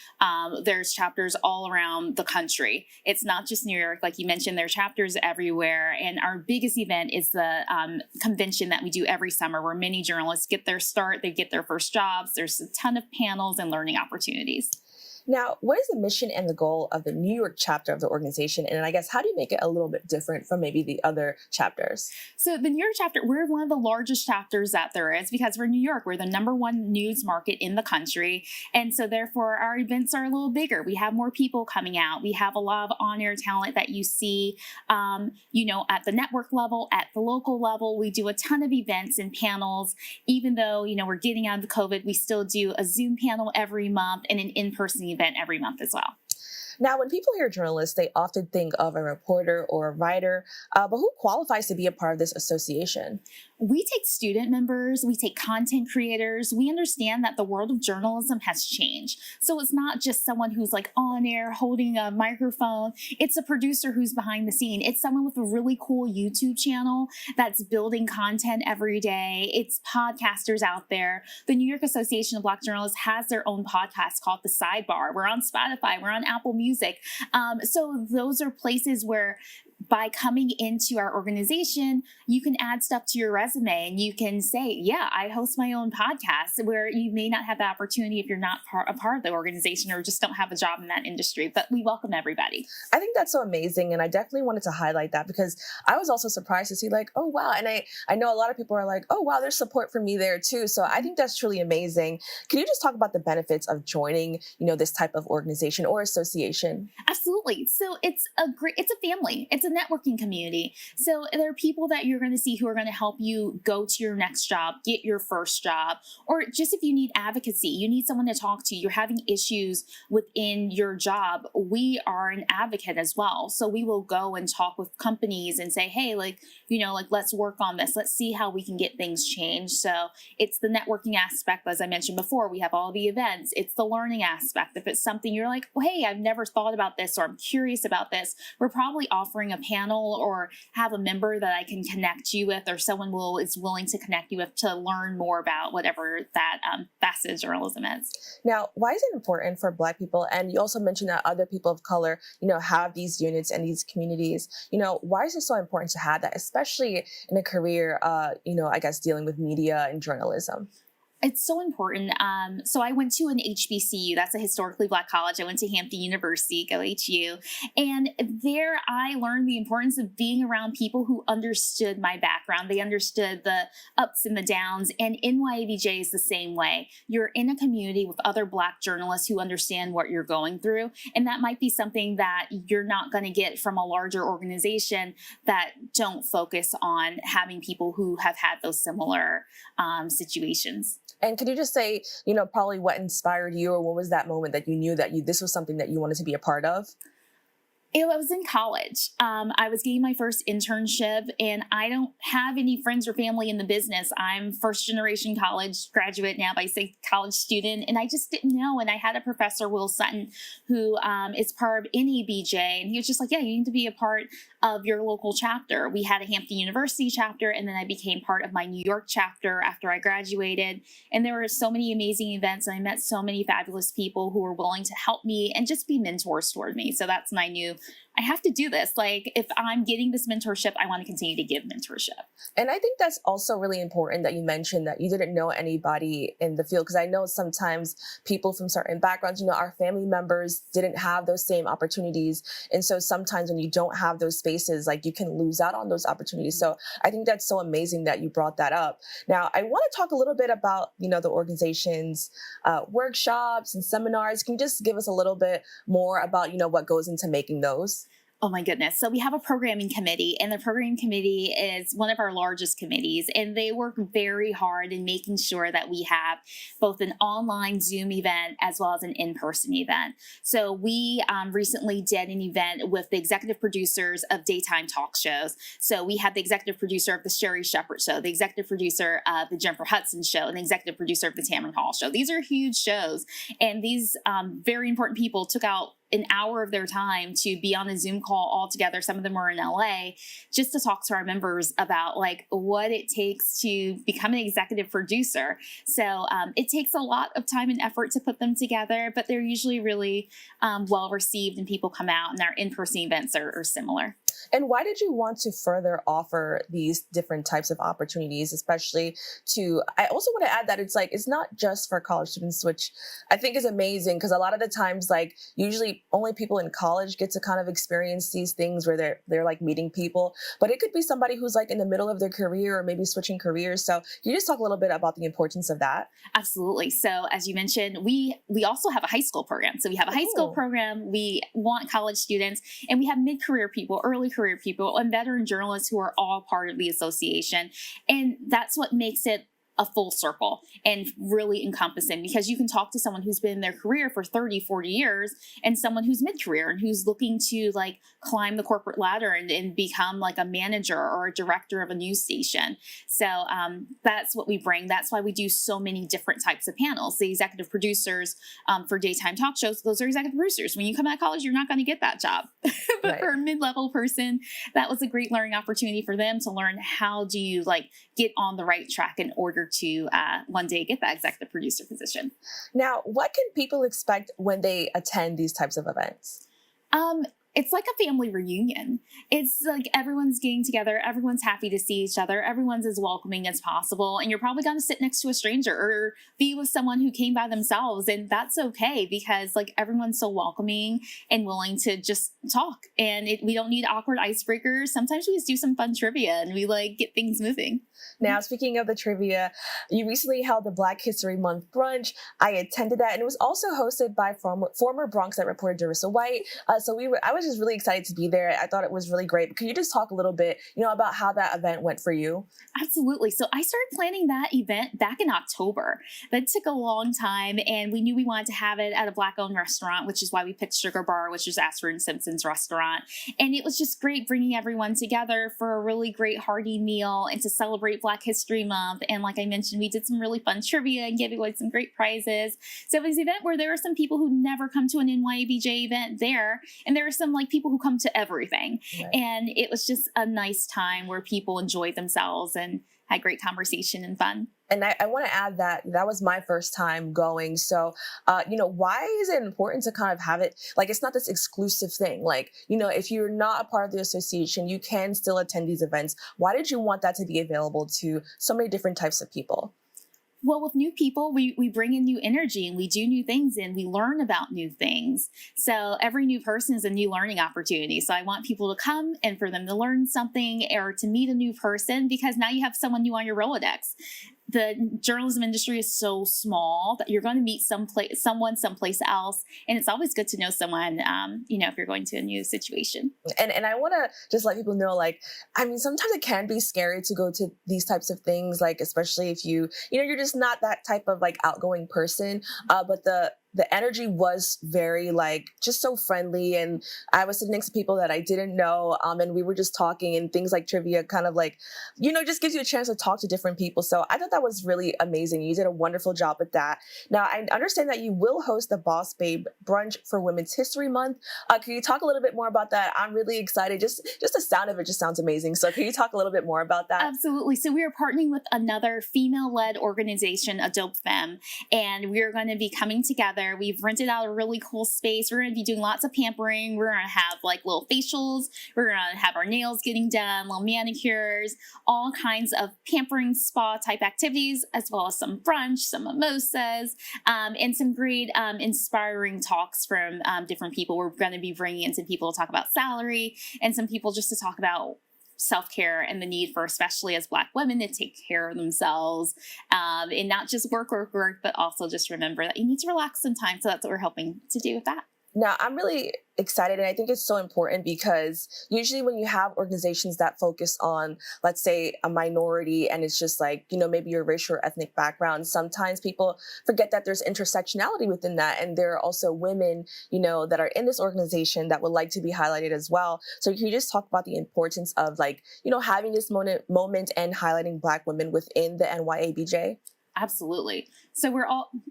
There's chapters all around the country. It's not just New York. Like you mentioned, there are chapters everywhere. And our biggest event is the convention that we do every summer, where many journalists get their start, they get their first jobs. There's a ton of panels and learning opportunities. Now, what is the mission and the goal of the New York chapter of the organization? And I guess, how do you make it a little bit different from maybe the other chapters? So the New York chapter, we're one of the largest chapters that there is because we're New York. We're the number 1 news market in the country. And so therefore, our events are a little bigger. We have more people coming out. We have a lot of on-air talent that you see, at the network level, at the local level. We do a ton of events and panels. Even though, we're getting out of the COVID, we still do a Zoom panel every month and an in-person event every month as well. Now, when people hear journalists, they often think of a reporter or a writer, but who qualifies to be a part of this association? We take student members, we take content creators. We understand that the world of journalism has changed. So it's not just someone who's like on air holding a microphone. It's a producer who's behind the scene. It's someone with a really cool YouTube channel that's building content every day. It's podcasters out there. The New York Association of Black Journalists has their own podcast called The Sidebar. We're on Spotify, we're on Apple Music. So those are places where by coming into our organization, you can add stuff to your resume and you can say, yeah, I host my own podcast, where you may not have the opportunity if you're not a part of the organization or just don't have a job in that industry. But we welcome everybody. I think that's so amazing. And I definitely wanted to highlight that because I was also surprised to see like, oh, wow. And I know a lot of people are like, oh, wow, there's support for me there too. So I think that's truly amazing. Can you just talk about the benefits of joining, this type of organization or association? Absolutely. So it's a family. It's a networking community. So there are people that you're going to see who are going to help you go to your next job, get your first job, or just if you need advocacy, you need someone to talk to, you're having issues within your job. We are an advocate as well. So we will go and talk with companies and say, hey, let's work on this. Let's see how we can get things changed. So it's the networking aspect. As I mentioned before, we have all the events. It's the learning aspect. If it's something you're like, oh, hey, I've never thought about this, or I'm curious about this, we're probably offering a panel or have a member that I can connect you with, or someone is willing to connect you with to learn more about whatever that facet of journalism is. Now, why is it important for Black people? And you also mentioned that other people of color, have these units and these communities. Why is it so important to have that, especially in a career, I guess dealing with media and journalism? It's so important. So I went to an HBCU. That's a historically Black college. I went to Hampton University, go HU. And there I learned the importance of being around people who understood my background. They understood the ups and the downs. And NYABJ is the same way. You're in a community with other Black journalists who understand what you're going through. And that might be something that you're not going to get from a larger organization that don't focus on having people who have had those similar situations. And could you just say, probably what inspired you, or what was that moment that you knew that this was something that you wanted to be a part of? I was in college. I was getting my first internship, and I don't have any friends or family in the business. I'm first generation college graduate now, by say college student, and I just didn't know. And I had a professor, Will Sutton, who is part of NYABJ, and he was just like, yeah, you need to be a part of your local chapter. We had a Hampton University chapter, and then I became part of my New York chapter after I graduated. And there were so many amazing events, and I met so many fabulous people who were willing to help me and just be mentors toward me. So that's when I knew I have to do this. Like, if I'm getting this mentorship, I want to continue to give mentorship. And I think that's also really important that you mentioned that you didn't know anybody in the field, because I know sometimes people from certain backgrounds, our family members didn't have those same opportunities. And so sometimes when you don't have those spaces, like, you can lose out on those opportunities. So I think that's so amazing that you brought that up. Now, I want to talk a little bit about, the organization's workshops and seminars. Can you just give us a little bit more about, what goes into making those? Oh my goodness. So we have a programming committee, and the programming committee is one of our largest committees, and they work very hard in making sure that we have both an online Zoom event as well as an in-person event. So we recently did an event with the executive producers of daytime talk shows. So we had the executive producer of the Sherry Shepherd Show, the executive producer of the Jennifer Hudson Show, and the executive producer of the Tamron Hall Show. These are huge shows, and these very important people took out an hour of their time to be on a Zoom call all together. Some of them were in LA, just to talk to our members about like what it takes to become an executive producer. So it takes a lot of time and effort to put them together, but they're usually really well received, and people come out, and our in-person events are similar. And why did you want to further offer these different types of opportunities, especially I also want to add that it's not just for college students, which I think is amazing, because a lot of the times, usually only people in college get to kind of experience these things where they're like meeting people, but it could be somebody who's like in the middle of their career or maybe switching careers. So can you just talk a little bit about the importance of that? Absolutely. So as you mentioned, we also have a high school program. So we have a high school program. We want college students, and we have mid-career people, early career people, and veteran journalists who are all part of the association. And that's what makes it a full circle and really encompassing, because you can talk to someone who's been in their career for 30, 40 years and someone who's mid-career and who's looking to climb the corporate ladder and become like a manager or a director of a news station. So that's what we bring. That's why we do so many different types of panels. The executive producers for daytime talk shows, those are executive producers. When you come out of college, you're not going to get that job. But right. For a mid-level person, that was a great learning opportunity for them to learn how do you get on the right track in order to one day get that executive producer position. Now, what can people expect when they attend these types of events? It's like a family reunion. It's like everyone's getting together. Everyone's happy to see each other. Everyone's as welcoming as possible. And you're probably going to sit next to a stranger or be with someone who came by themselves. And that's okay, because everyone's so welcoming and willing to just talk. And we don't need awkward icebreakers. Sometimes we just do some fun trivia and we get things moving. Now, speaking of the trivia, you recently held the Black History Month brunch. I attended that, and it was also hosted by former Bronx Net reporter Darissa White. I was just really excited to be there. I thought it was really great. Can you just talk a little bit, about how that event went for you? Absolutely. So I started planning that event back in October. That took a long time, and we knew we wanted to have it at a Black-owned restaurant, which is why we picked Sugar Bar, which is Astor and Simpson's restaurant. And it was just great bringing everyone together for a really great hearty meal and to celebrate Black History Month. And like I mentioned, we did some really fun trivia and gave away some great prizes. So it was an event where there were some people who never come to an NYABJ event there, and there were some people who come to everything. Right. And it was just a nice time where people enjoyed themselves and had great conversation and fun. And I want to add that was my first time going. So, why is it important to kind of have it, it's not this exclusive thing. If you're not a part of the association, you can still attend these events. Why did you want that to be available to so many different types of people? Well, with new people, we bring in new energy and we do new things and we learn about new things. So every new person is a new learning opportunity. So I want people to come and for them to learn something or to meet a new person, because now you have someone new on your Rolodex. The journalism industry is so small that you're going to meet someone someplace else. And it's always good to know someone, if you're going to a new situation. And I want to just let people know, sometimes it can be scary to go to these types of things, especially if you're just not that type of outgoing person. But the energy was very like just so friendly, and I was sitting next to people that I didn't know, and we were just talking, and things like trivia kind of like, just gives you a chance to talk to different people. So I thought that was really amazing. You did a wonderful job with that. Now I understand that you will host the Boss Babe Brunch for Women's History Month. Can you talk a little bit more about that? I'm really excited. Just the sound of it just sounds amazing. So can you talk a little bit more about that? Absolutely. So we are partnering with another female-led organization, Adopt Femme, and we're going to be coming together. We've rented out a really cool space. We're going to be doing lots of pampering. We're going to have like little facials. We're going to have our nails getting done, little manicures, all kinds of pampering spa type activities, as well as some brunch, some mimosas, and some great inspiring talks from different people. We're going to be bringing in some people to talk about salary and some people just to talk about self-care and the need for, especially as Black women, to take care of themselves and not just work, but also just remember that you need to relax sometimes. So that's what we're hoping to do with that. Now, I'm really excited, and I think it's so important because usually when you have organizations that focus on, let's say, a minority, and it's just like, maybe your racial or ethnic background, sometimes people forget that there's intersectionality within that. And there are also women, that are in this organization that would like to be highlighted as well. So can you just talk about the importance of having this moment and highlighting Black women within the NYABJ? Absolutely. So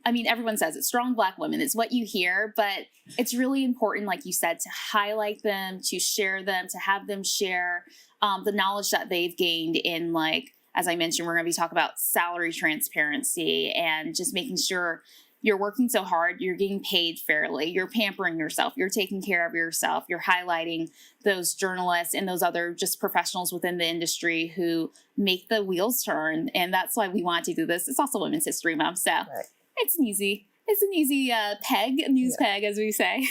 everyone says it's strong Black women. It's what you hear, but it's really important, like you said, to highlight them, to share them, to have them share the knowledge that they've gained in, like, as I mentioned, we're going to be talking about salary transparency and just making sure you're working so hard, you're getting paid fairly, you're pampering yourself, you're taking care of yourself, you're highlighting those journalists and those other just professionals within the industry who make the wheels turn. And that's why we want to do this. It's also Women's History Month, so It's an easy news peg, as we say.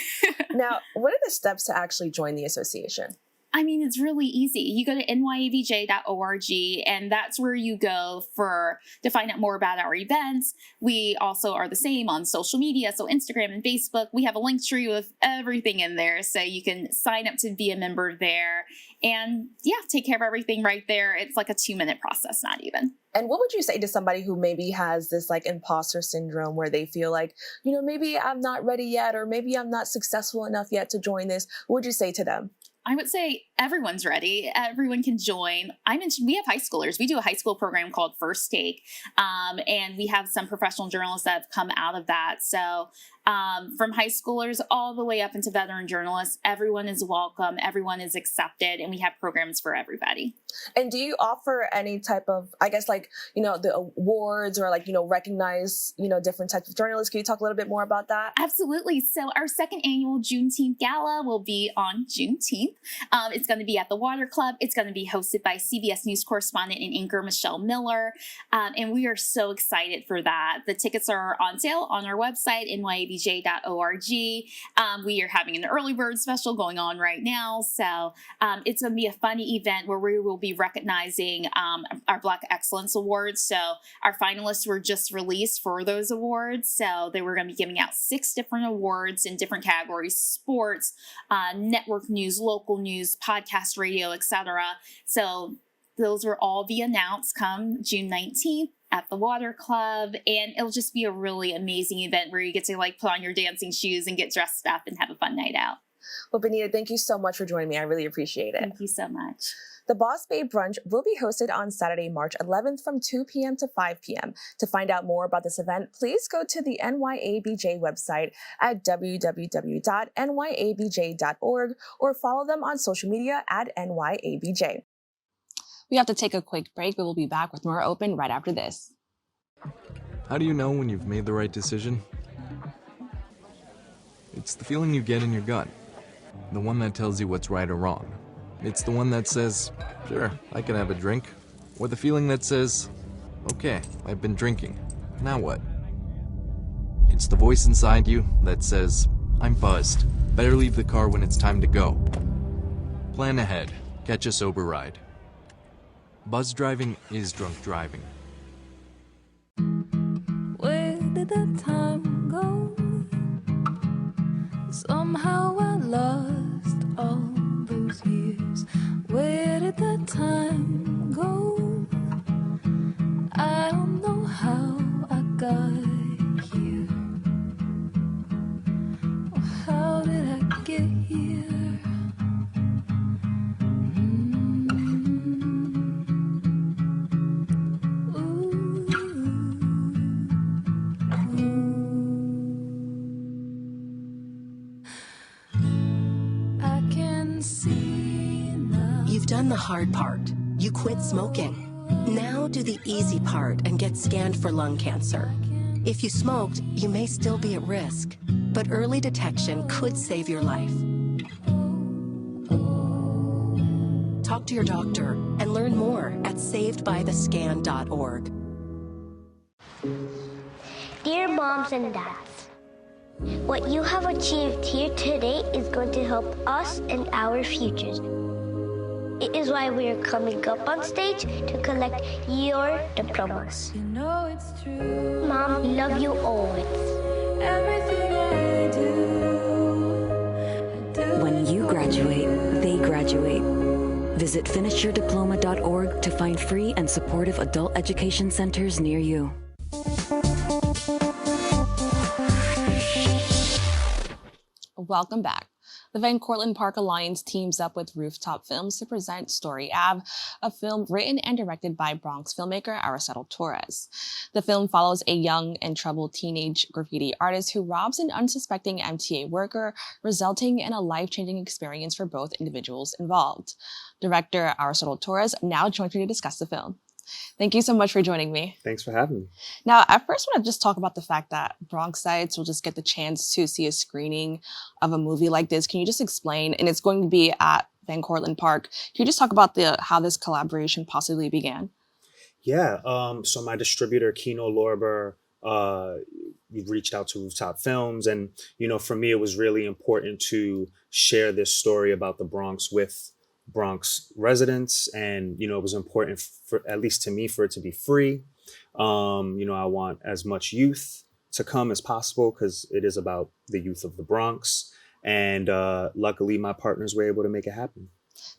Now, what are the steps to actually join the association? I mean, it's really easy. You go to NYABJ.org, and that's where you go to find out more about our events. We also are the same on social media, so Instagram and Facebook. We have a link tree with everything in there, so you can sign up to be a member there. And take care of everything right there. It's like a 2-minute process, not even. And what would you say to somebody who maybe has this like imposter syndrome where they feel like, maybe I'm not ready yet, or maybe I'm not successful enough yet to join this? What would you say to them? I would say everyone's ready. Everyone can join. I mentioned we have high schoolers. We do a high school program called First Take, and we have some professional journalists that have come out of that. So from high schoolers all the way up into veteran journalists, everyone is welcome. Everyone is accepted, and we have programs for everybody. And do you offer any type of, I guess, the awards or recognize, different types of journalists? Can you talk a little bit more about that? Absolutely. So our second annual Juneteenth Gala will be on Juneteenth. It's going to be at the Water Club. It's going to be hosted by CBS News correspondent and anchor Michelle Miller. And we are so excited for that. The tickets are on sale on our website, NYABJ.org. We are having an early bird special going on right now. So it's going to be a fun event where we will be recognizing our Black Excellence Awards. So our finalists were just released for those awards. So they were going to be giving out 6 different awards in different categories: sports, network news, local news, podcast, radio, etc. So those will all be announced come June 19th at the Water Club, and it'll just be a really amazing event where you get to put on your dancing shoes and get dressed up and have a fun night out. Well, Bonita, thank you so much for joining me. I really appreciate it. Thank you so much. The Boss Babe Brunch will be hosted on Saturday, March 11th from 2 p.m. to 5 p.m. To find out more about this event, please go to the NYABJ website at www.nyabj.org or follow them on social media at NYABJ. We have to take a quick break, but we'll be back with more Open right after this. How do you know when you've made the right decision? It's the feeling you get in your gut. The one that tells you what's right or wrong. It's the one that says, sure, I can have a drink. Or the feeling that says, okay, I've been drinking. Now what? It's the voice inside you that says, I'm buzzed. Better leave the car when it's time to go. Plan ahead. Catch a sober ride. Buzz driving is drunk driving. Where did the time go? Somehow I lost all those years. Where did the time go? I don't know how I got here. done the hard part. You quit smoking. Now do the easy part and get scanned for lung cancer. If you smoked, you may still be at risk, but early detection could save your life. Talk to your doctor and learn more at savedbythescan.org. Dear moms and dads, what you have achieved here today is going to help us and our futures. It is why we are coming up on stage to collect your diplomas. You know it's true. Mom, we love you always. Everything I do. When you graduate, they graduate. Visit finishyourdiploma.org to find free and supportive adult education centers near you. Welcome back. The Van Cortlandt Park Alliance teams up with Rooftop Films to present Story Ave, a film written and directed by Bronx filmmaker Aristole Torres. The film follows a young and troubled teenage graffiti artist who robs an unsuspecting MTA worker, resulting in a life-changing experience for both individuals involved. Director Aristole Torres now joins me to discuss the film. Thank you so much for joining me. Thanks for having me. Now, I first want to just talk about the fact that Bronxites will just get the chance to see a screening of a movie like this. Can you just explain? And it's going to be at Van Cortlandt Park. Can you just talk about how this collaboration possibly began? Yeah. So my distributor, Kino Lorber, reached out to Rooftop Films. And, for me, it was really important to share this story about the Bronx with Bronx residents, and it was important for, at least to me, for it to be free. I want as much youth to come as possible because it is about the youth of the Bronx, and luckily my partners were able to make it happen.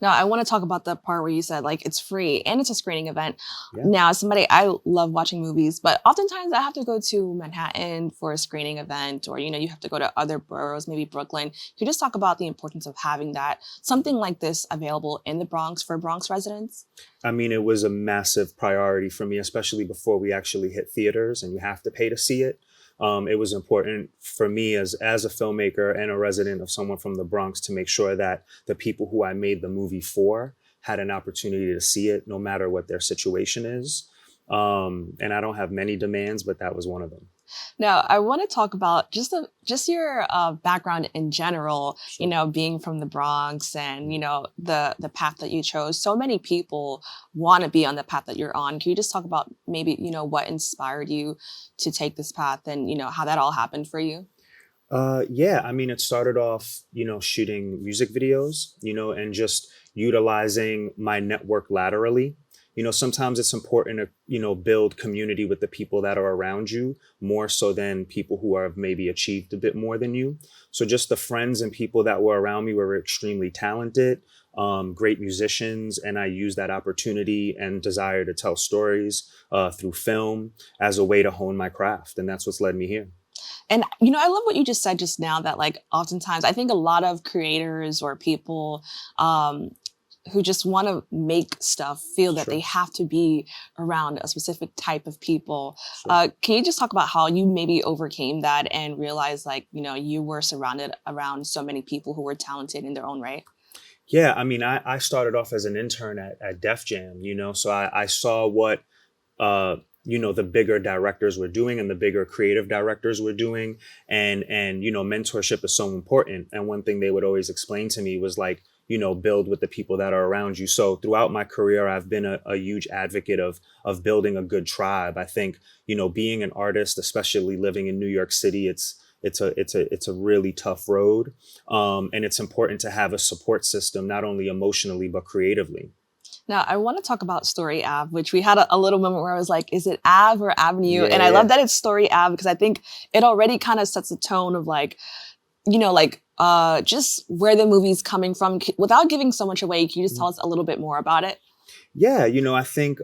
Now, I want to talk about the part where you said, it's free and it's a screening event. Yeah. Now, I love watching movies, but oftentimes I have to go to Manhattan for a screening event, or, you have to go to other boroughs, maybe Brooklyn. Can you just talk about the importance of having something like this available in the Bronx for Bronx residents? I mean, it was a massive priority for me, especially before we actually hit theaters and you have to pay to see it. It was important for me as a filmmaker and a resident of someone from the Bronx to make sure that the people who I made the movie for had an opportunity to see it, no matter what their situation is. And I don't have many demands, but that was one of them. Now, I want to talk about just your background in general, Sure. Being from the Bronx and, the path that you chose. So many people want to be on the path that you're on. Can you just talk about maybe, what inspired you to take this path and, how that all happened for you? Yeah, I mean, it started off, shooting music videos, and just utilizing my network laterally. Sometimes it's important to, build community with the people that are around you more so than people who have maybe achieved a bit more than you. So just the friends and people that were around me were extremely talented, great musicians. And I used that opportunity and desire to tell stories through film as a way to hone my craft. And that's what's led me here. And, I love what you just said just now that oftentimes I think a lot of creators or people, who just want to make stuff feel that Sure. they have to be around a specific type of people. Sure. Can you just talk about how you maybe overcame that and realized you were surrounded around so many people who were talented in their own right? Yeah, I mean, I started off as an intern at Def Jam, so I saw what, the bigger directors were doing and the bigger creative directors were doing. And mentorship is so important. And one thing they would always explain to me was build with the people that are around you. So throughout my career, I've been a huge advocate of building a good tribe. I think, being an artist, especially living in New York City, it's a really tough road. And it's important to have a support system, not only emotionally, but creatively. Now, I want to talk about Story Ave, which we had a little moment where I was like, is it Ave or Avenue? Yeah, and I love yeah. that it's Story Ave because I think it already kind of sets a tone of just where the movie's coming from. Without giving so much away, can you just tell us a little bit more about it? Yeah, I think,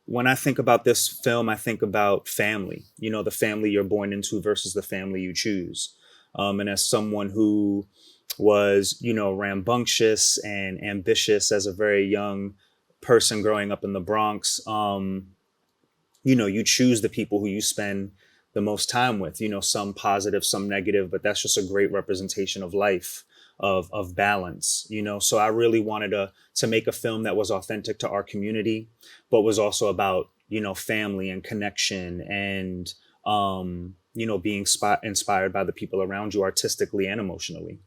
when I think about this film, I think about family, the family you're born into versus the family you choose. And as someone who was, rambunctious and ambitious as a very young person growing up in the Bronx, you choose the people who you spend the most time with, some positive, some negative, but that's just a great representation of life. of balance, you know. So I really wanted to make a film that was authentic to our community, but was also about, you know, family and connection and, you know, being inspired by the people around you artistically and emotionally.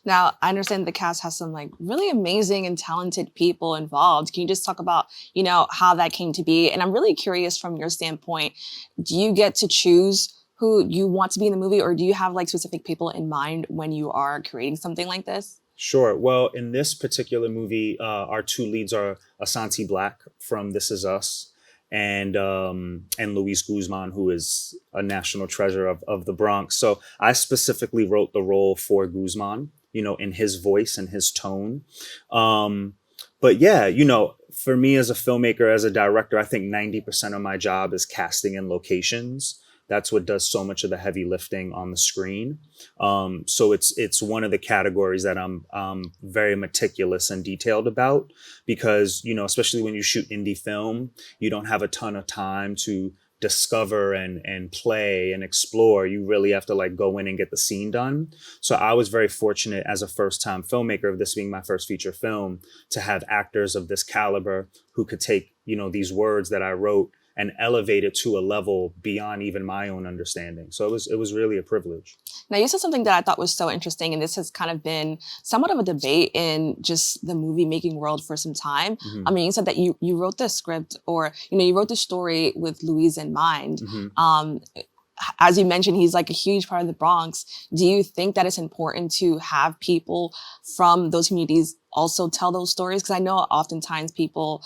Now, I understand the cast has some like really amazing and talented people involved. Can you just talk about, you know, how that came to be? And I'm really curious from your standpoint, do you get to choose who you want to be in the movie, or do you have like specific people in mind when you are creating something like this? Sure. Well, in this particular movie, our two leads are Asante Black from This Is Us and Luis Guzman, who is a national treasure of the Bronx. So I specifically wrote the role for Guzman, you know, in his voice and his tone. But yeah, you know, for me as a filmmaker, as a director, I think 90% of my job is casting and locations. That's what does so much of the heavy lifting on the screen. So it's one of the categories that I'm very meticulous and detailed about, because, you know, especially when you shoot indie film, you don't have a ton of time to discover and play and explore. You really have to like go in and get the scene done. So I was very fortunate as a first-time filmmaker, of this being my first feature film, to have actors of this caliber who could take, you know, these words that I wrote and elevate it to a level beyond even my own understanding. So it was really a privilege. Now, you said something that I thought was so interesting, and this has kind of been somewhat of a debate in just the movie making world for some time. Mm-hmm. I mean, you said that you wrote the script, or, you know, you wrote the story with Luis in mind. Mm-hmm. As you mentioned, he's like a huge part of the Bronx. Do you think that it's important to have people from those communities also tell those stories? Because I know oftentimes people,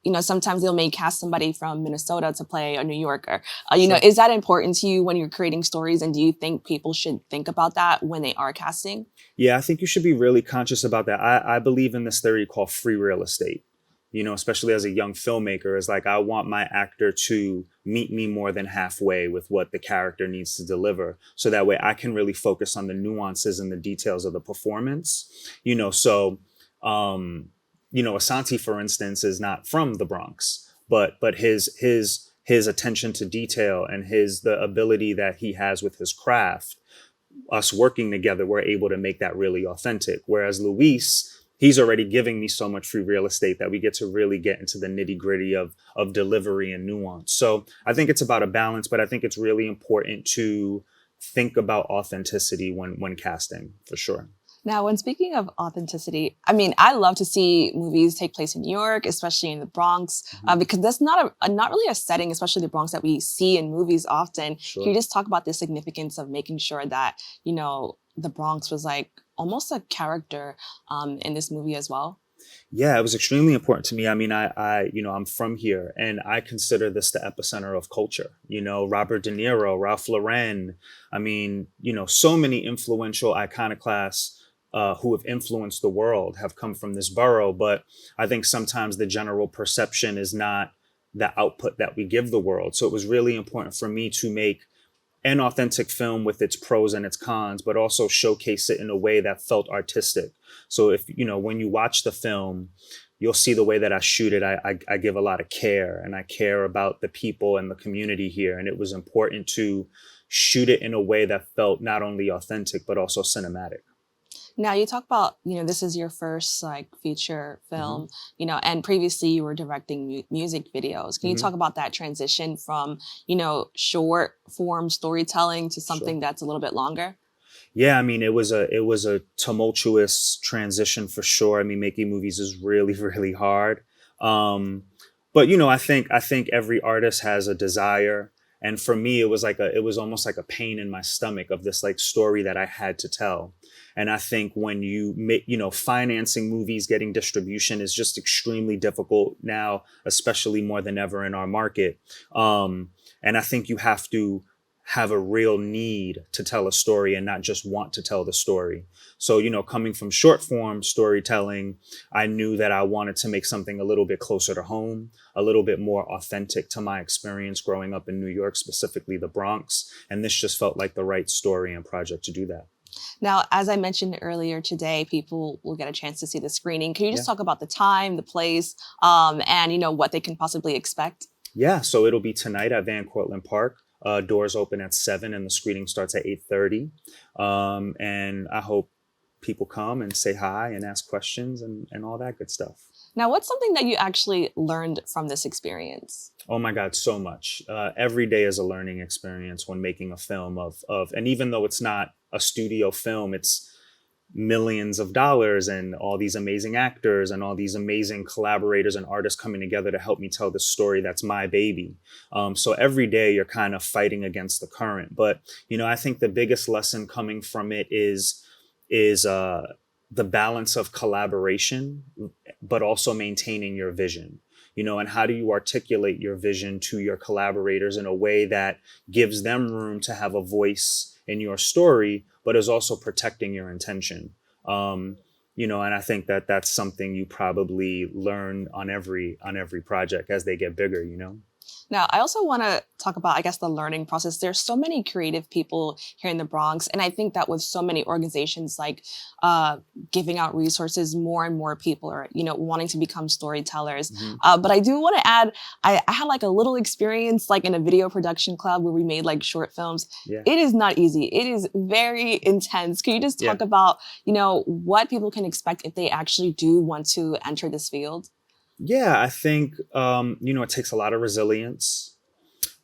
you know, sometimes they'll may cast somebody from Minnesota to play a New Yorker. You know, is that important to you when you're creating stories? And do you think people should think about that when they are casting? Yeah, I think you should be really conscious about that. I believe in this theory called free real estate, you know, especially as a young filmmaker. Is like, I want my actor to meet me more than halfway with what the character needs to deliver. So that way I can really focus on the nuances and the details of the performance, you know. So, you know, Asante, for instance, is not from the Bronx, but his attention to detail and the ability that he has with his craft, us working together, we're able to make that really authentic. Whereas Luis, he's already giving me so much free real estate that we get to really get into the nitty gritty of delivery and nuance. So I think it's about a balance, but I think it's really important to think about authenticity when casting, for sure. Now, when speaking of authenticity, I mean, I love to see movies take place in New York, especially in the Bronx, because that's not really a setting, especially the Bronx, that we see in movies often. Sure. Can you just talk about the significance of making sure that, you know, the Bronx was like almost a character in this movie as well? Yeah, it was extremely important to me. I mean, I you know, I'm from here, and I consider this the epicenter of culture. You know, Robert De Niro, Ralph Lauren. I mean, you know, so many influential iconoclasts who have influenced the world have come from this borough. But I think sometimes the general perception is not the output that we give the world. So it was really important for me to make an authentic film with its pros and its cons, but also showcase it in a way that felt artistic. So if, you know, when you watch the film, you'll see the way that I shoot it. I give a lot of care, and I care about the people and the community here. And it was important to shoot it in a way that felt not only authentic, but also cinematic. Now, you talk about, you know, this is your first like feature film, you know, and previously you were directing music videos. Can you talk about that transition from, you know, short form storytelling to something that's a little bit longer? Yeah, I mean, it was a tumultuous transition for sure. I mean, making movies is really, really hard. But, you know, I think every artist has a desire. And for me, it was almost like a pain in my stomach of this like story that I had to tell. And I think when you make, you know, financing movies, getting distribution is just extremely difficult now, especially more than ever in our market. And I think you have to have a real need to tell a story and not just want to tell the story. So, you know, coming from short form storytelling, I knew that I wanted to make something a little bit closer to home, a little bit more authentic to my experience growing up in New York, specifically the Bronx. And this just felt like the right story and project to do that. Now, as I mentioned earlier today, people will get a chance to see the screening. Can you just talk about the time, the place, and, you know, what they can possibly expect? Yeah, so it'll be tonight at Van Cortlandt Park. Doors open at 7 and the screening starts at 8:30. And I hope people come and say hi and ask questions and all that good stuff. Now, what's something that you actually learned from this experience? Oh my God, so much. Every day is a learning experience when making a film and even though it's not a studio film, it's millions of dollars and all these amazing actors and all these amazing collaborators and artists coming together to help me tell the story that's my baby. So every day you're kind of fighting against the current. But, I think the biggest lesson coming from it is the balance of collaboration, but also maintaining your vision. And how do you articulate your vision to your collaborators in a way that gives them room to have a voice in your story, but is also protecting your intention. And I think that that's something you probably learn on every project as they get bigger, Now, I also want to talk about, I guess, the learning process. There's so many creative people here in the Bronx. And I think that with so many organizations like giving out resources, more and more people are, wanting to become storytellers. Mm-hmm. But I do want to add, I had like a little experience like in a video production club where we made like short films. Yeah. It is not easy. It is very intense. Can you just talk about, what people can expect if they actually do want to enter this field? Yeah, I think, it takes a lot of resilience.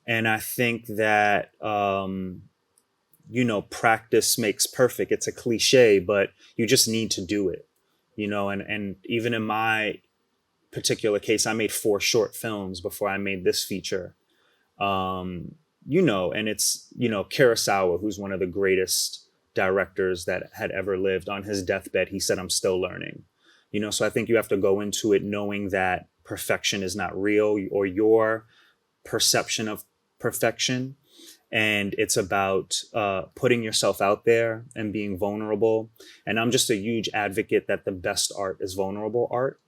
And I think that, practice makes perfect. It's a cliche, but you just need to do it, and even in my particular case, I made 4 short films before I made this feature. And it's, Kurosawa, who's one of the greatest directors that had ever lived. On his deathbed, he said, "I'm still learning." So I think you have to go into it knowing that perfection is not real, or your perception of perfection. And it's about putting yourself out there and being vulnerable. And I'm just a huge advocate that the best art is vulnerable art.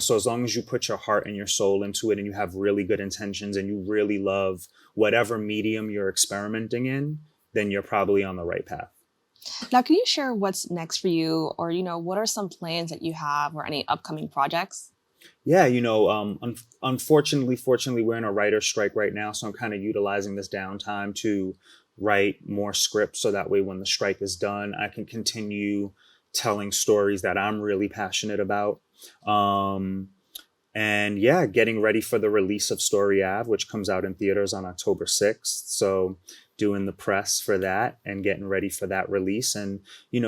So as long as you put your heart and your soul into it and you have really good intentions and you really love whatever medium you're experimenting in, then you're probably on the right path. Now, can you share what's next for you, or, what are some plans that you have or any upcoming projects? Yeah, fortunately, we're in a writer's strike right now. So I'm kind of utilizing this downtime to write more scripts. So that way, when the strike is done, I can continue telling stories that I'm really passionate about. And yeah, getting ready for the release of Story Ave, which comes out in theaters on October 6th. So doing the press for that and getting ready for that release. And,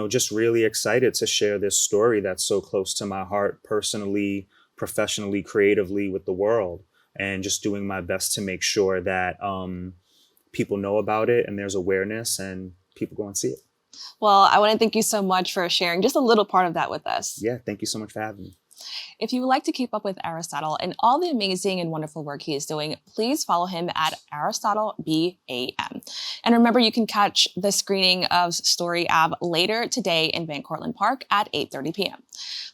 just really excited to share this story that's so close to my heart personally, professionally, creatively with the world, and just doing my best to make sure that people know about it and there's awareness and people go and see it. Well, I want to thank you so much for sharing just a little part of that with us. Yeah, thank you so much for having me. If you would like to keep up with Aristole and all the amazing and wonderful work he is doing, please follow him at Aristole BAM. And remember, you can catch the screening of Story Ave later today in Van Cortlandt Park at 8:30 p.m.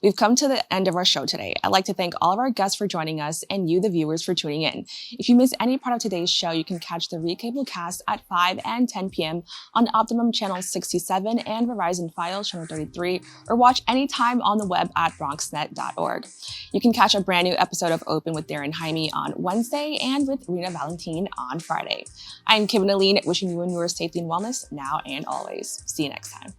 We've come to the end of our show today. I'd like to thank all of our guests for joining us and you, the viewers, for tuning in. If you missed any part of today's show, you can catch the recable cast at 5 and 10 p.m. on Optimum Channel 67 and Verizon Files Channel 33, or watch anytime on the web at bronxnet.org. You can catch a brand new episode of Open with Darren Jaime on Wednesday and with Rena Valentine on Friday. I'm Kibin Alleyne, wishing you and yours safety and wellness now and always. See you next time.